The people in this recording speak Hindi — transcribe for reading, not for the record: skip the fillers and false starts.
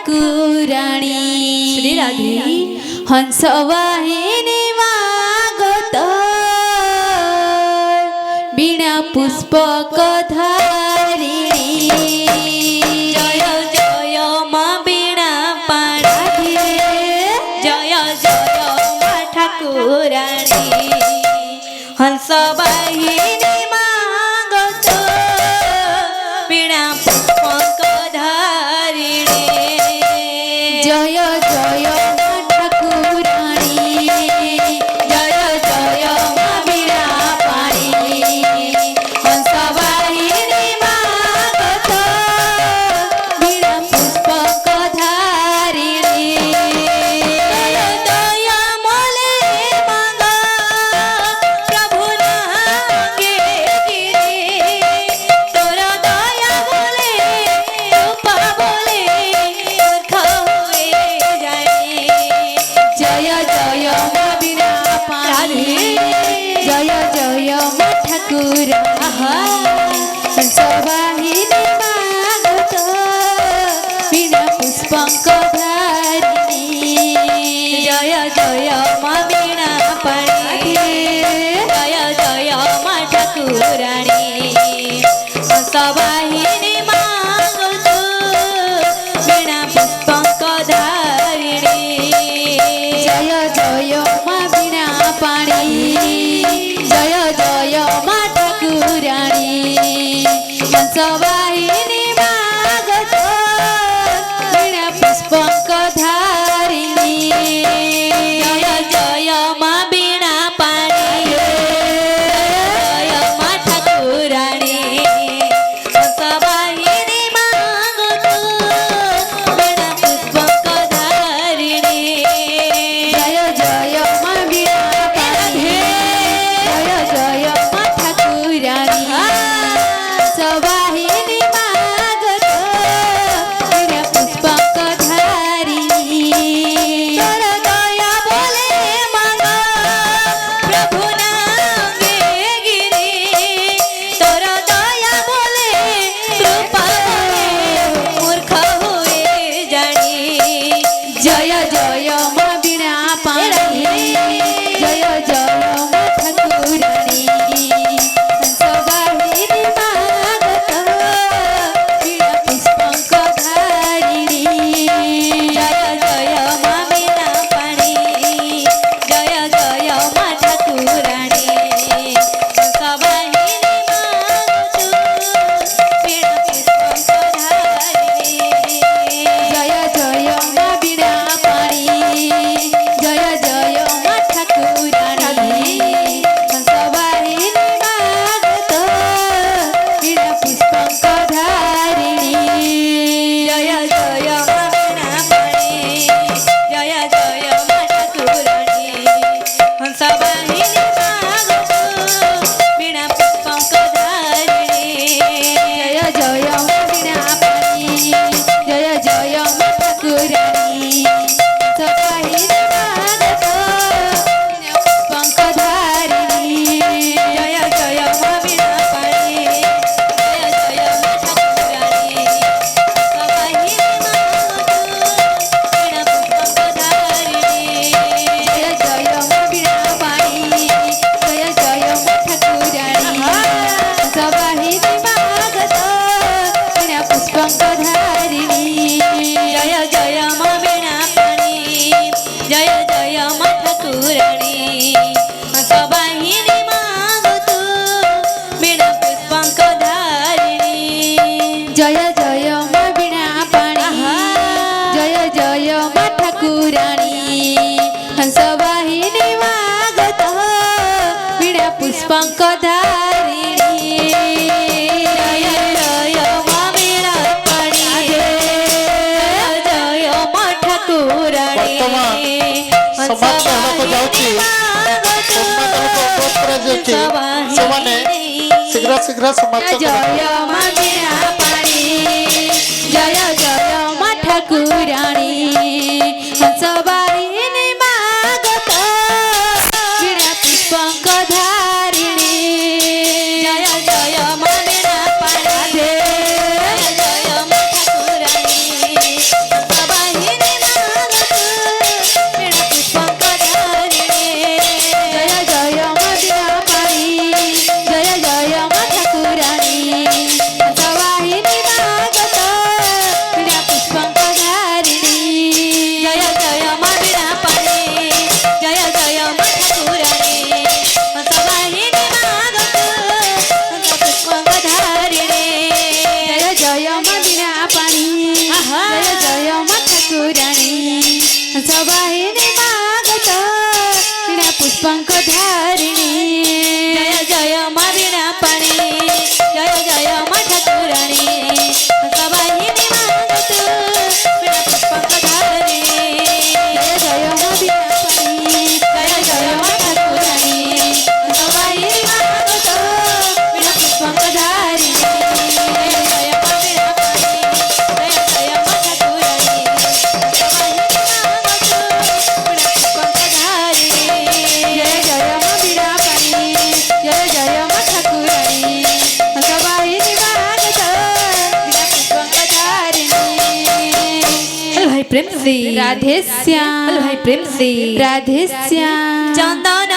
ठाकुराणी श्री राधे हंसवाहिनी मागत बीणा पुष्पक धारिणी जय जय मा बीणा पाणी जय जय मा ठाकुराणी हंस वाहिनी मागत बीणा पुष्पक धारिणी जय जय मा ठाकुराणी जय जय मा बीणा पाणी हंसवाहिनी मागत बीणा पुष्पक धारिणी दया मोले मागा प्रभु नागे गिरे तोर दया बोले रूपा बोले मूर्ख हुए जाने जय जय मा बीणा पाणी जय जय मा ठाकुराणी हंसवाहिनी मागत बीणा पुष्पक धारिणी जय जय मा बीणा पाणी जय जय मा ठाकुराणी हंसवाहिनी मागत बीणा पुष्पक धारिणी जय जय मा बीणा पाणी जय जय मा ठाकुराणी हंसवाहिनी मागत बीणा पुष्पक धारिणी जय जय मा बीणा पाणी जय मा ठाकुराणी हंसवाहिनी मागत बीणा पुष्पक धारिणी जय जय मा बीणा पाणी जय जय मा ठाकुराणी हंसवाहिनी मागत बीणा पुष्पक धारिणी तोर दया बोले मागा प्रभु नागे गिरे तोर दया बोले कृपा बोले मूर्ख हुए जानी जय जय मा बीणा पाणी जय जय मा ठाकुराणी हंसवाहिनी मागत बीणा पुष्पक धारिणी जय जय मा बीणा पाणी जय जय मा ठाकुराणी हंसवाहिनी मागत बीणा पुष्पक धारिणी जय जय मा बीणा पाणी जय जय मा ठाकुराणी हंसवाहिनी मागत बीणा पुष्पक धारिणी जय जय मा बीणा पाणी जय जय मा ठाकुराणी हंसवाहिनी मागत बीणा पुष्पक धारिणी जय जय मा बीणा पाणी जय जय मा ठाकुराणी हंसवाहिनी मागत बीणा पुष्पक धारिणी जय जय मा बीणा पाणी जय जय मा ठाकुराणी हंसवाहिनी मागत बीणा पुष्पक धारिणी जय जय मा बीणा पाणी जय जय मा ठाकुराणी हंसवाहिनी मागत बीणा पुष्पक धारिणी जय जय मा बीणा पाणी जय जय मा ठाकुराणी हंसवाहिनी मागत बीणा पुष्पक धारिणी जय जय मा बीणा पाणी जय जय मा ठाकुराणी हंसवाहिनी मागत बीणा पुष्पक धारिणी जय जय मा बीणा पाणी जय जय मा ठाकुराणी ସମାଜ ହେବାକୁ ଯାଉଛି ସେମାନେ ଶୀଘ୍ର ଶୀଘ୍ର ସମାଜ जय मा बीणा पाणी जय जय मा ठाकुराणी हंसवाहिनी मागत बीणा पुष्पक धारिणी जय जय मा बीणा पाणी जय जय मा ठाकुराणी हंसवाहिनी मागत वीणा पुष्पांक धारिणी जय जय मा वीणा पाणी जय जय मा ठाकुराणी हंसवाहिनी मागत वीणा पुष्पांक धारिणी जय जय मा वीणा पाणी जय जय मा ठाकुराणी हंसवाहिनी मागत वीणा पुष्पांक धारिणी जय जय मा वीणा पाणी जय जय मा ठाकुराणी हंसवाहिनी मागत वीणा पुष्पांक धारिणी जय जय मा वीणा पाणी जय जय मा ठाकुराणी हंसवाहिनी मागत वीणा पुष्पांक धारिणी हेलो भाई प्रेम से राधे श्याम हेलो भाई प्रेम से राधे श्याम चंदन